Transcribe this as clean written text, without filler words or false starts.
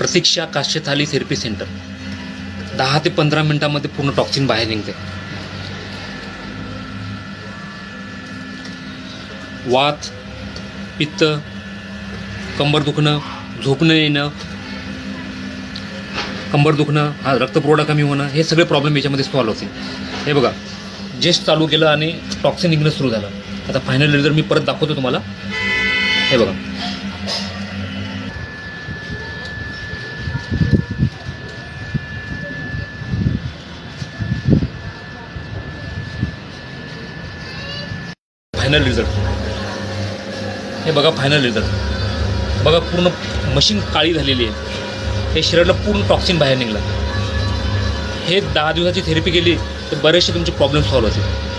प्रतीक्षा काश्यथाली therapy centre 10 ते 15 मिनिटांमध्ये पूर्ण टॉक्सिन बाहेर निघते. वात, पित्त, कंबर दुखणं, झोप न येणं, कंबर दुखणं, हा रक्तपुरवठा कमी होणं, हे सगळे प्रॉब्लेम याच्यामध्ये सॉल्व्ह होतील. हे बघा, जस्ट चालू केलं आणि टॉक्सिन निघणं सुरू झालं. आता फायनल रिझल्ट मी परत दाखवतो तुम्हाला. हे बघा, फायनल रिझल्ट. हे बघा फायनल रिझल्ट बघा, पूर्ण मशीन काळी झालेली आहे. हे शरीराला पूर्ण टॉक्सिन बाहेर निघलं. हे 10 दिवसाची थेरपी केली तर बरेचसे तुमचे प्रॉब्लेम सॉल्व्ह होतील.